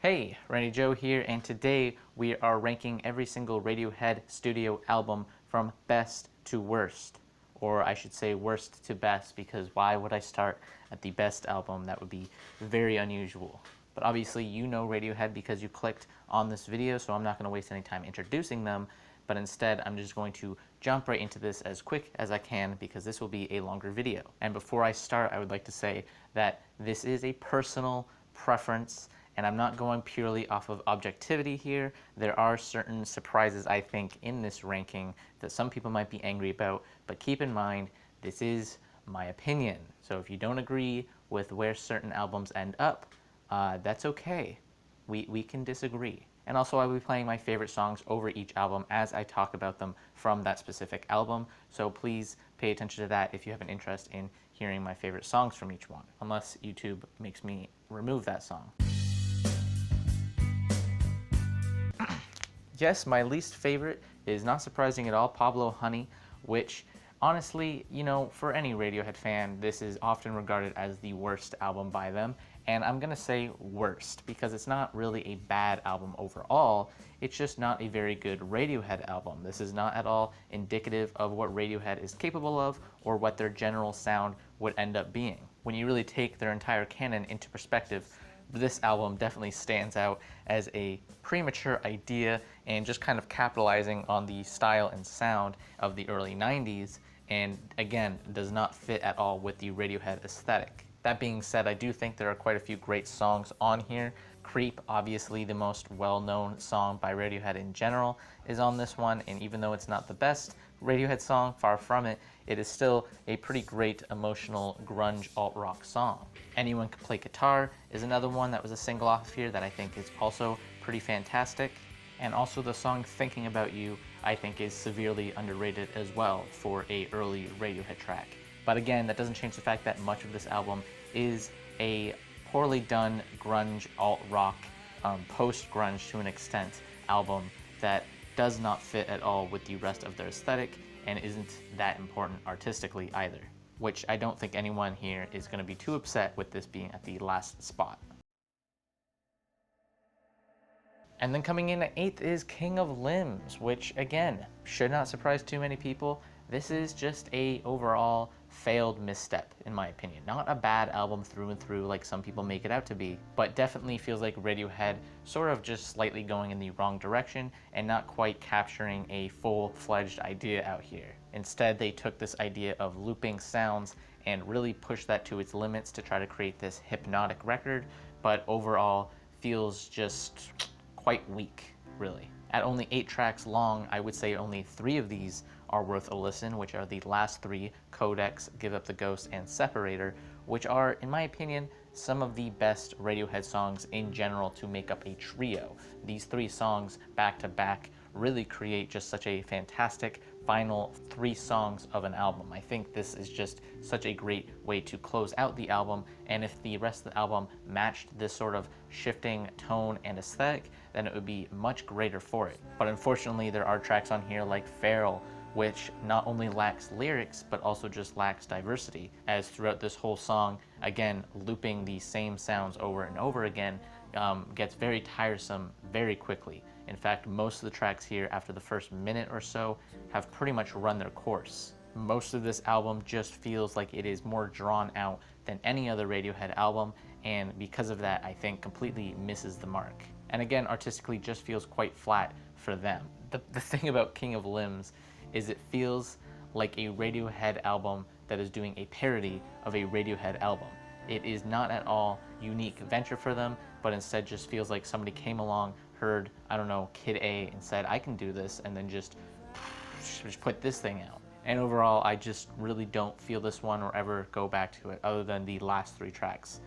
Hey, Randy Joe here, and today we are ranking every single Radiohead studio album from best to worst. Or I should say worst to best, because why would I start at the best album? That would be very unusual. But obviously you know Radiohead because you clicked on this video, so I'm not going to waste any time introducing them, but instead I'm just going to jump right into this as quick as I can because this will be a longer video. And before I start, I would like to say that this is a personal preference, and I'm not going purely off of objectivity here. There are certain surprises, I think, in this ranking that some people might be angry about, but keep in mind, this is my opinion. So if you don't agree with where certain albums end up, that's okay. We can disagree. And also I will be playing my favorite songs over each album as I talk about them from that specific album, so please pay attention to that if you have an interest in hearing my favorite songs from each one, unless YouTube makes me remove that song. Yes, my least favorite is, not surprising at all, Pablo Honey, which honestly, you know, for any Radiohead fan, this is often regarded as the worst album by them. And I'm gonna say worst because it's not really a bad album overall, it's just not a very good Radiohead album. This is not at all indicative of what Radiohead is capable of or what their general sound would end up being. When you really take their entire canon into perspective, this album definitely stands out as a premature idea and just kind of capitalizing on the style and sound of the early 90s, and again, does not fit at all with the Radiohead aesthetic. That being said, I do think there are quite a few great songs on here. Creep, obviously the most well-known song by Radiohead in general, is on this one, and even though it's not the best Radiohead song, far from it, it is still a pretty great emotional grunge alt-rock song. Anyone Can Play Guitar is another one that was a single off here that I think is also pretty fantastic. And also the song Thinking About You I think is severely underrated as well for a early Radiohead track. But again, that doesn't change the fact that much of this album is a poorly done grunge alt-rock, post-grunge to an extent, album that does not fit at all with the rest of their aesthetic and isn't that important artistically either, which I don't think anyone here is going to be too upset with this being at the last spot. And then coming in at 8th is King of Limbs, which again, should not surprise too many people. This is just a overall failed misstep, in my opinion. Not a bad album through and through like some people make it out to be, but definitely feels like Radiohead sort of just slightly going in the wrong direction and not quite capturing a full-fledged idea out here. Instead, they took this idea of looping sounds and really pushed that to its limits to try to create this hypnotic record, but overall feels just quite weak, really. At only 8 tracks long, I would say only 3 of these are worth a listen, which are the last 3, Codex, Give Up the Ghost, and Separator, which are, in my opinion, some of the best Radiohead songs in general to make up a trio. These 3 songs back to back really create just such a fantastic final 3 songs of an album. I think this is just such a great way to close out the album, and if the rest of the album matched this sort of shifting tone and aesthetic, then it would be much greater for it. But unfortunately, there are tracks on here like Feral, which not only lacks lyrics, but also just lacks diversity, as throughout this whole song, again, looping the same sounds over and over again gets very tiresome very quickly. In fact, most of the tracks here after the first minute or so have pretty much run their course. Most of this album just feels like it is more drawn out than any other Radiohead album, and because of that, I think completely misses the mark. And again, artistically just feels quite flat for them. The thing about King of Limbs is it feels like a Radiohead album that is doing a parody of a Radiohead album. It is not at all unique venture for them, but instead just feels like somebody came along, heard, I don't know, Kid A, and said, I can do this, and then just put this thing out. And overall, I just really don't feel this one or ever go back to it, other than the last 3 tracks.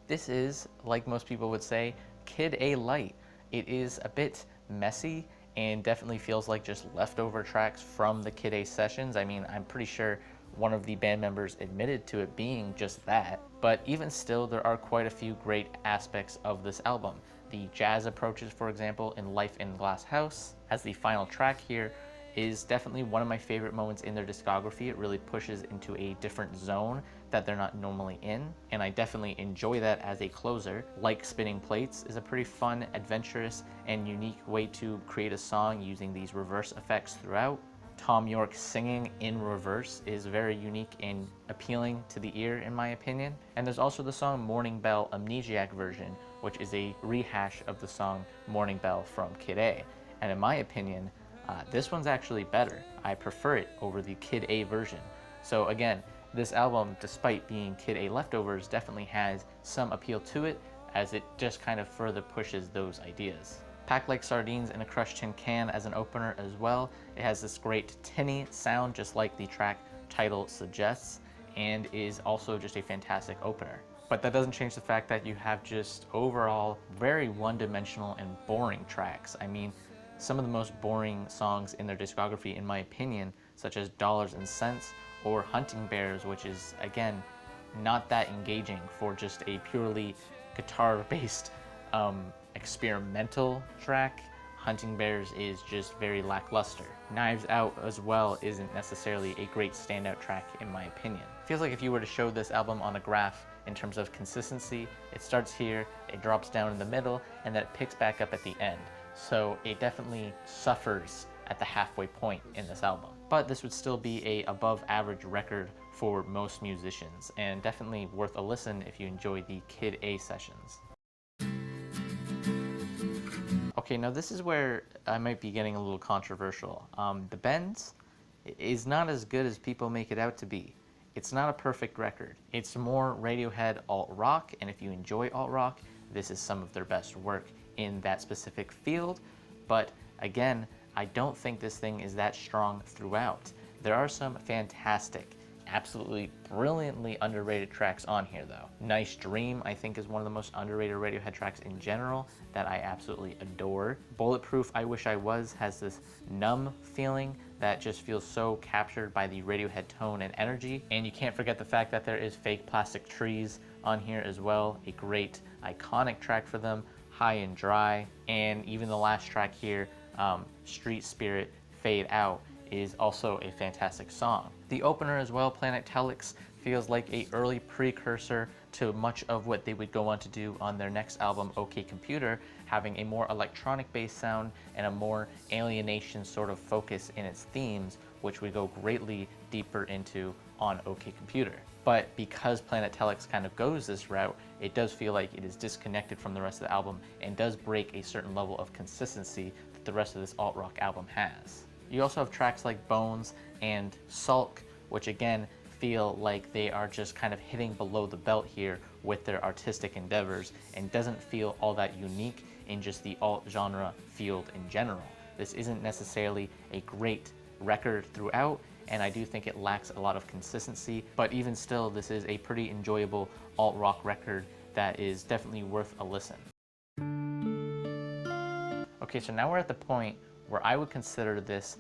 This is, like most people would say, Kid A light. It is a bit messy and definitely feels like just leftover tracks from the Kid A sessions. I mean, I'm pretty sure one of the band members admitted to it being just that, but even still, there are quite a few great aspects of this album. The jazz approaches, for example, in Life in Glass House, as the final track here, is definitely one of my favorite moments in their discography. It really pushes into a different zone that they're not normally in, and I definitely enjoy that as a closer. Like Spinning Plates is a pretty fun, adventurous, and unique way to create a song using these reverse effects throughout. Tom York singing in reverse is very unique and appealing to the ear, in my opinion. And there's also the song Morning Bell Amnesiac version, which is a rehash of the song Morning Bell from Kid A. And in my opinion, this one's actually better. I prefer it over the Kid A version. So again, this album, despite being Kid A leftovers, definitely has some appeal to it, as it just kind of further pushes those ideas. Packed like sardines in a crushed tin can as an opener as well. It has this great tinny sound, just like the track title suggests, and is also just a fantastic opener. But that doesn't change the fact that you have just overall very one-dimensional and boring tracks. I mean, some of the most boring songs in their discography, in my opinion, such as Dollars and Cents or Hunting Bears, which is, again, not that engaging for just a purely guitar-based experimental track. Hunting Bears is just very lackluster. Knives Out as well isn't necessarily a great standout track, in my opinion. Feels like if you were to show this album on a graph in terms of consistency, it starts here, it drops down in the middle, and then it picks back up at the end. So it definitely suffers at the halfway point in this album. But this would still be a above average record for most musicians, and definitely worth a listen if you enjoy the Kid A sessions. Okay, now this is where I might be getting a little controversial. The Bends is not as good as people make it out to be. It's not a perfect record. It's more Radiohead alt-rock, and if you enjoy alt-rock, this is some of their best work in that specific field. But again, I don't think this thing is that strong throughout. There are some fantastic, absolutely brilliantly underrated tracks on here though. Nice Dream, I think, is one of the most underrated Radiohead tracks in general that I absolutely adore. Bulletproof I Wish I Was has this numb feeling that just feels so captured by the Radiohead tone and energy. And you can't forget the fact that there is Fake Plastic Trees on here as well, a great iconic track for them, High and Dry. And even the last track here, Street Spirit Fade Out, is also a fantastic song. The opener as well, Planet Telex, feels like a early precursor to much of what they would go on to do on their next album, OK Computer, having a more electronic based sound and a more alienation sort of focus in its themes, which we go greatly deeper into on OK Computer. But because Planet Telex kind of goes this route, it does feel like it is disconnected from the rest of the album and does break a certain level of consistency that the rest of this alt-rock album has. You also have tracks like Bones and Sulk, which again feel like they are just kind of hitting below the belt here with their artistic endeavors, and doesn't feel all that unique in just the alt genre field in general. This isn't necessarily a great record throughout, and I do think it lacks a lot of consistency, but even still, this is a pretty enjoyable alt-rock record that is definitely worth a listen. Okay, so now we're at the point where I would consider this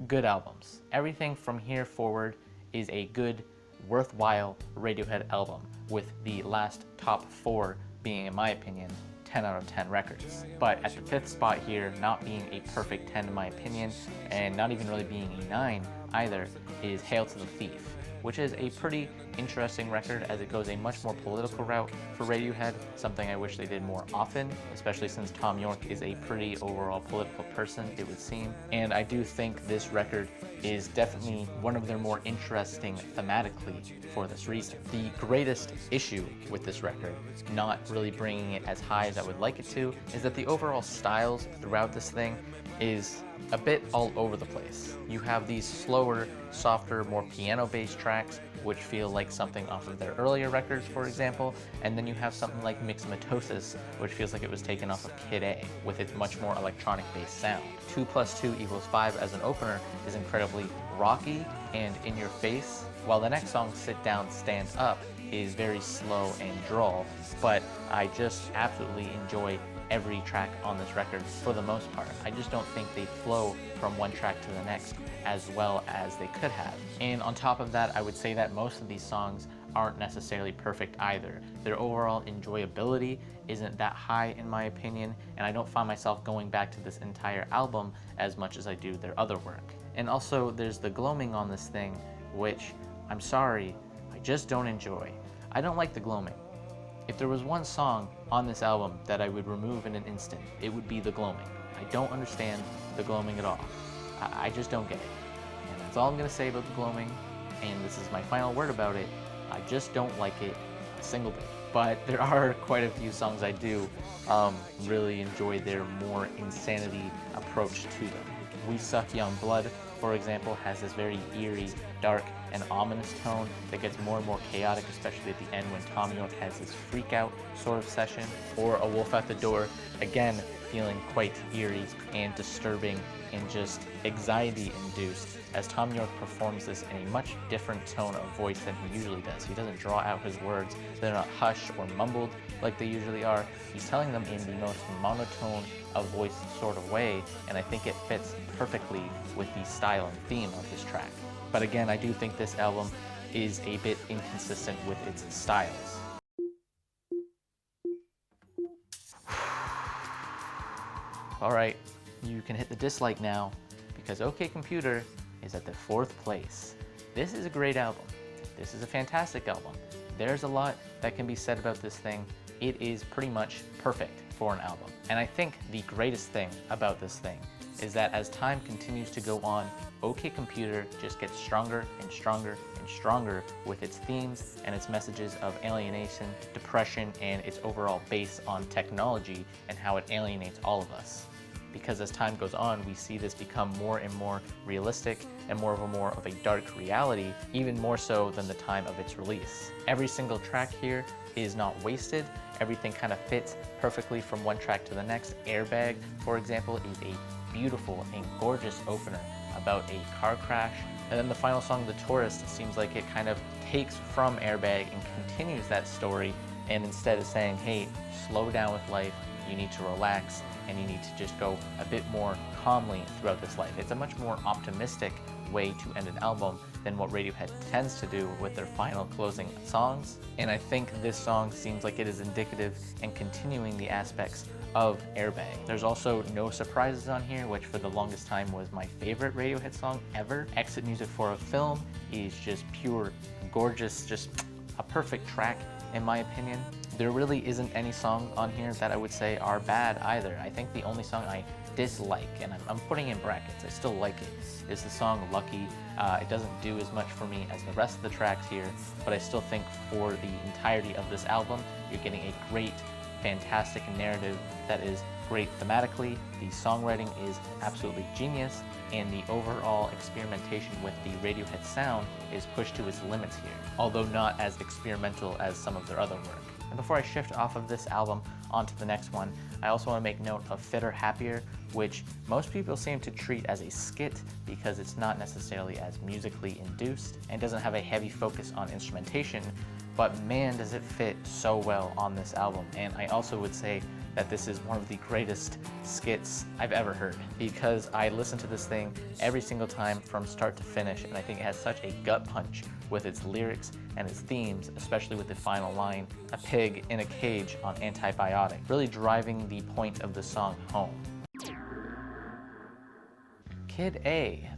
good albums. Everything from here forward is a good, worthwhile Radiohead album, with the last top 4 being, in my opinion, 10 out of 10 records. But at the 5th spot here, not being a perfect 10 in my opinion, and not even really being a 9 either, is Hail to the Thief, which is a pretty interesting record as it goes a much more political route for Radiohead, something I wish they did more often, especially since Tom York is a pretty overall political person, it would seem. And I do think this record is definitely one of their more interesting thematically for this reason. The greatest issue with this record, not really bringing it as high as I would like it to, is that the overall styles throughout this thing is a bit all over the place. You have these slower, softer, more piano-based tracks, which feel like something off of their earlier records, for example, and then you have something like Mixomatosis, which feels like it was taken off of Kid A, with its much more electronic-based sound. 2 + 2 = 5 as an opener is incredibly rocky and in your face, while the next song, Sit Down, Stand Up, is very slow and droll, but I just absolutely enjoy every track on this record for the most part. I just don't think they flow from one track to the next as well as they could have. And on top of that, I would say that most of these songs aren't necessarily perfect either. Their overall enjoyability isn't that high in my opinion, and I don't find myself going back to this entire album as much as I do their other work. And also there's the gloaming on this thing, which, I'm sorry, I just don't enjoy. I don't like the gloaming. If there was one song on this album that I would remove in an instant, it would be the gloaming. I don't understand the gloaming at all. I just don't get it. And that's all I'm gonna say about the gloaming, and this is my final word about it. I just don't like it a single bit. But there are quite a few songs I do really enjoy their more insanity approach to them. We Suck Young Blood, for example, has this very eerie, dark, and ominous tone that gets more and more chaotic, especially at the end when Tom York has this freak out sort of session. Or A Wolf at the Door, again, feeling quite eerie and disturbing and just anxiety induced as Tom York performs this in a much different tone of voice than he usually does. He doesn't draw out his words. They're not hushed or mumbled like they usually are. He's telling them in the most monotone of voice sort of way, and I think it fits perfectly with the style and theme of this track. But again, I do think this album is a bit inconsistent with its styles. All right, you can hit the dislike now because OK Computer is at the 4th place. This is a great album. This is a fantastic album. There's a lot that can be said about this thing. It is pretty much perfect for an album. And I think the greatest thing about this thing is that as time continues to go on, OK Computer just gets stronger and stronger and stronger with its themes and its messages of alienation, depression, and its overall base on technology and how it alienates all of us. Because as time goes on, we see this become more and more realistic and more of a dark reality, even more so than the time of its release. Every single track here is not wasted. Everything kind of fits perfectly from one track to the next. Airbag, for example, is a beautiful and gorgeous opener about a car crash. And then the final song, The Tourist, seems like it kind of takes from Airbag and continues that story, and instead is saying, hey, slow down with life, you need to relax, and you need to just go a bit more calmly throughout this life. It's a much more optimistic way to end an album than what Radiohead tends to do with their final closing songs. And I think this song seems like it is indicative and continuing the aspects of Airbag. There's also No Surprises on here, which for the longest time was my favorite Radiohead song ever. Exit Music for a Film is just pure, gorgeous, just a perfect track in my opinion. There really isn't any song on here that I would say are bad either. I think the only song I dislike, and I'm putting in brackets, I still like it, is the song Lucky. It doesn't do as much for me as the rest of the tracks here, but I still think for the entirety of this album, you're getting a great, fantastic narrative that is great thematically. The songwriting is absolutely genius, and the overall experimentation with the Radiohead sound is pushed to its limits here, although not as experimental as some of their other work. And before I shift off of this album onto the next one, I also want to make note of Fitter Happier, which most people seem to treat as a skit because it's not necessarily as musically induced and doesn't have a heavy focus on instrumentation, but man does it fit so well on this album. And I also would say that this is one of the greatest skits I've ever heard, because I listen to this thing every single time from start to finish, and I think it has such a gut punch with its lyrics and its themes, especially with the final line, a pig in a cage on antibiotic, really driving the point of the song home. Kid A,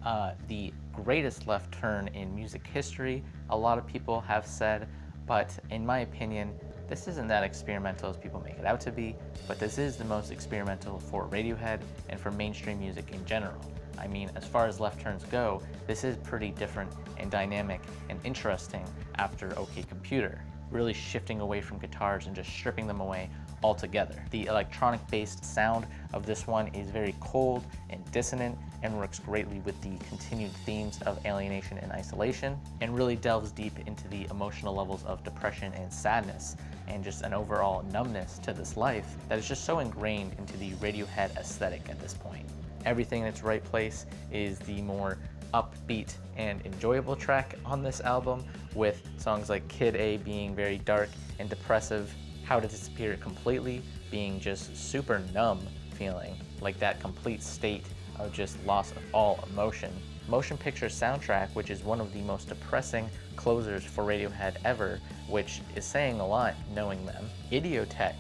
the greatest left turn in music history, a lot of people have said, but in my opinion, this isn't that experimental as people make it out to be, but this is the most experimental for Radiohead and for mainstream music in general. I mean, as far as left turns go, this is pretty different and dynamic and interesting after OK Computer, really shifting away from guitars and just stripping them away altogether. The electronic-based sound of this one is very cold and dissonant and works greatly with the continued themes of alienation and isolation, and really delves deep into the emotional levels of depression and sadness and just an overall numbness to this life that is just so ingrained into the Radiohead aesthetic at this point. Everything in its right place is the more upbeat and enjoyable track on this album, with songs like Kid A being very dark and depressive, How to Disappear Completely being just super numb feeling, like that complete state of just loss of all emotion. Motion Picture Soundtrack, which is one of the most depressing closers for Radiohead ever, which is saying a lot knowing them. Idiotech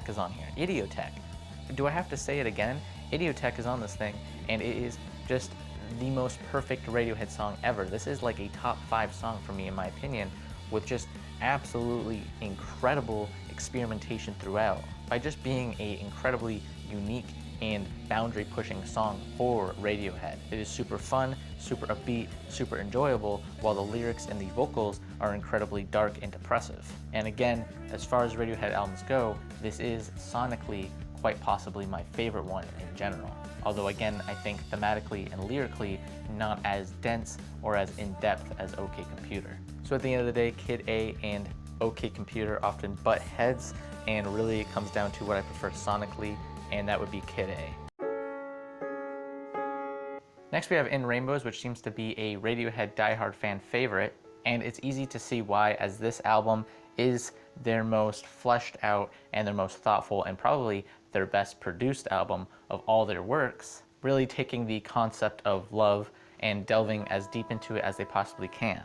is on here. Idiotech. Do I have to say it again? Idiotech is on this thing, and it is just the most perfect Radiohead song ever. This is like a top 5 song for me in my opinion, with just absolutely incredible experimentation throughout, by just being a incredibly unique and boundary pushing song for Radiohead. It is super fun, super upbeat, super enjoyable, while the lyrics and the vocals are incredibly dark and depressive. And again, as far as Radiohead albums go, this is sonically quite possibly my favorite one in general. Although again, I think thematically and lyrically not as dense or as in-depth as OK Computer. So at the end of the day, Kid A and OK Computer often butt heads, and really it comes down to what I prefer sonically, and that would be Kid A. Next we have In Rainbows, which seems to be a Radiohead diehard fan favorite, and it's easy to see why, as this album is their most fleshed out and their most thoughtful and probably their best produced album of all their works, really taking the concept of love and delving as deep into it as they possibly can.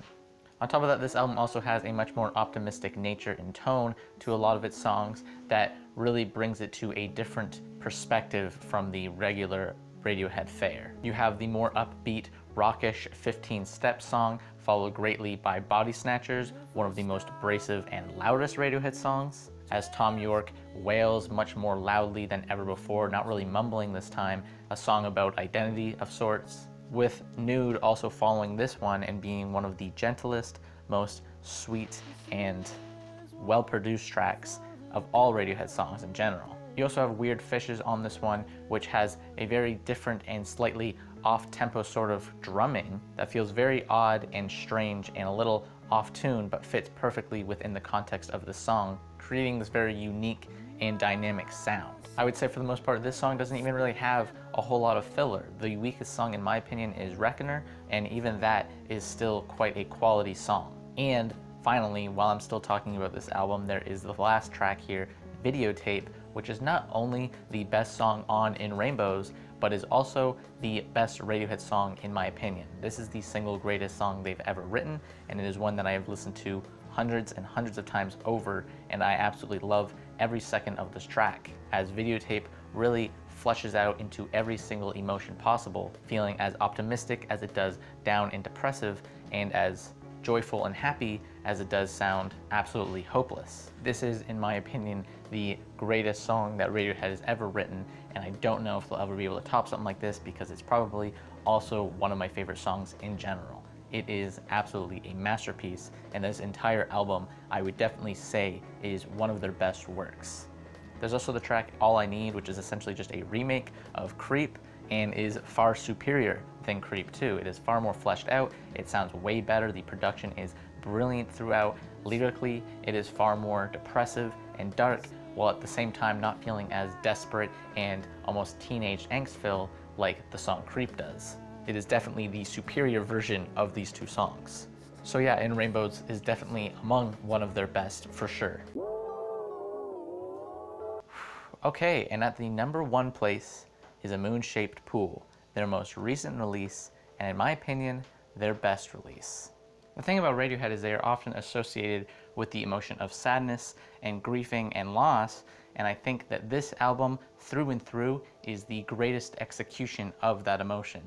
On top of that, this album also has a much more optimistic nature and tone to a lot of its songs that really brings it to a different perspective from the regular Radiohead fare. You have the more upbeat, rockish 15-step song, followed greatly by Body Snatchers, one of the most abrasive and loudest Radiohead songs, as Tom York wails much more loudly than ever before, not really mumbling this time, a song about identity of sorts, with Nude also following this one and being one of the gentlest, most sweet and well-produced tracks of all Radiohead songs in general. You also have Weird Fishes on this one, which has a very different and slightly off-tempo sort of drumming that feels very odd and strange and a little off-tune, but fits perfectly within the context of the song, creating this very unique and dynamic sound. I would say for the most part, this song doesn't even really have a whole lot of filler. The weakest song in my opinion is Reckoner, and even that is still quite a quality song. And finally, while I'm still talking about this album, there is the last track here, Videotape, which is not only the best song on In Rainbows, but is also the best Radiohead song in my opinion. This is the single greatest song they've ever written, and it is one that I have listened to hundreds and hundreds of times over, and I absolutely love every second of this track, as Videotape really fleshes out into every single emotion possible, feeling as optimistic as it does down and depressive, and as joyful and happy as it does sound absolutely hopeless. This is, in my opinion, the greatest song that Radiohead has ever written, and I don't know if they'll ever be able to top something like this, because it's probably also one of my favorite songs in general. It is absolutely a masterpiece, and this entire album I would definitely say is one of their best works. There's also the track All I Need, which is essentially just a remake of Creep, and is far superior than Creep 2. It is far more fleshed out, it sounds way better, the production is brilliant throughout. Lyrically, it is far more depressive and dark, while at the same time not feeling as desperate and almost teenage angst-filled like the song Creep does. It is definitely the superior version of these two songs. So yeah, In Rainbows is definitely among one of their best for sure. Okay, and at the number 1 place is A Moon-Shaped Pool, their most recent release, and in my opinion, their best release. The thing about Radiohead is they are often associated with the emotion of sadness and grieving and loss, and I think that this album, through and through, is the greatest execution of that emotion.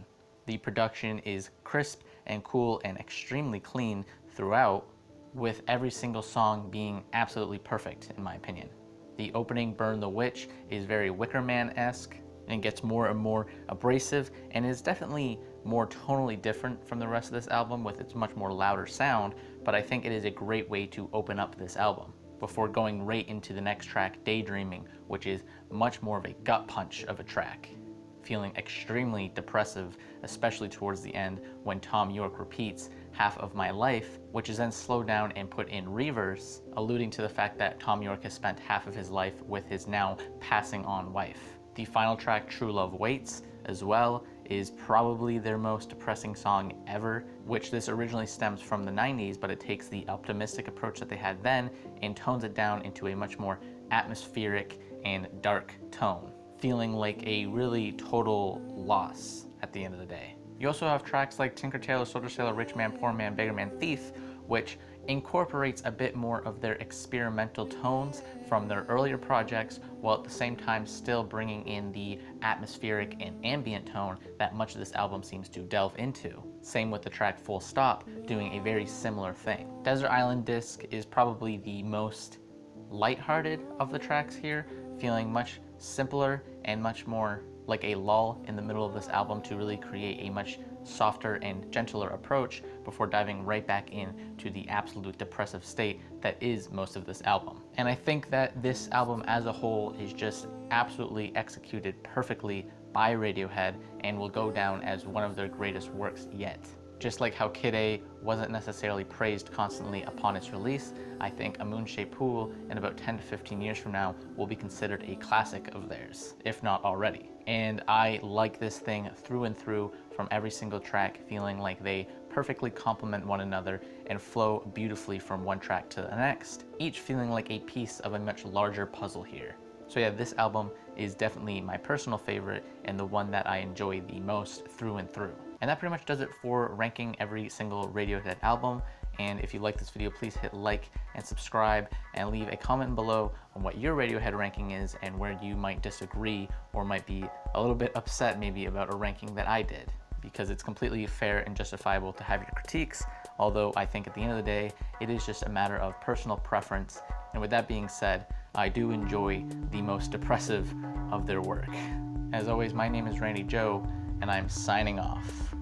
The production is crisp and cool and extremely clean throughout, with every single song being absolutely perfect, in my opinion. The opening, Burn the Witch, is very Wicker Man-esque and gets more and more abrasive, and is definitely more tonally different from the rest of this album with its much more louder sound, but I think it is a great way to open up this album before going right into the next track, Daydreaming, which is much more of a gut punch of a track, feeling extremely depressive, especially towards the end when Tom York repeats Half of My Life, which is then slowed down and put in reverse, alluding to the fact that Tom York has spent half of his life with his now passing on wife. The final track, True Love Waits, as well, is probably their most depressing song ever, which this originally stems from the 90s, but it takes the optimistic approach that they had then and tones it down into a much more atmospheric and dark tone, feeling like a really total loss at the end of the day. You also have tracks like Tinker Tailor Soldier Sailor, Rich Man, Poor Man, Beggar Man, Thief, which incorporates a bit more of their experimental tones from their earlier projects, while at the same time still bringing in the atmospheric and ambient tone that much of this album seems to delve into. Same with the track Full Stop, doing a very similar thing. Desert Island Disc is probably the most lighthearted of the tracks here, feeling much simpler and much more like a lull in the middle of this album to really create a much softer and gentler approach before diving right back into the absolute depressive state that is most of this album. And I think that this album as a whole is just absolutely executed perfectly by Radiohead and will go down as one of their greatest works yet. Just like how Kid A wasn't necessarily praised constantly upon its release, I think A Moon-Shaped Pool in about 10 to 15 years from now will be considered a classic of theirs, if not already. And I like this thing through and through, from every single track, feeling like they perfectly complement one another and flow beautifully from one track to the next, each feeling like a piece of a much larger puzzle here. So yeah, this album is definitely my personal favorite and the one that I enjoy the most through and through. And that pretty much does it for ranking every single Radiohead album. And if you like this video, please hit like and subscribe and leave a comment below on what your Radiohead ranking is and where you might disagree or might be a little bit upset maybe about a ranking that I did, because it's completely fair and justifiable to have your critiques, although I think at the end of the day, it is just a matter of personal preference. And with that being said, I do enjoy the most depressive of their work. As always, my name is Randy Joe, and I'm signing off.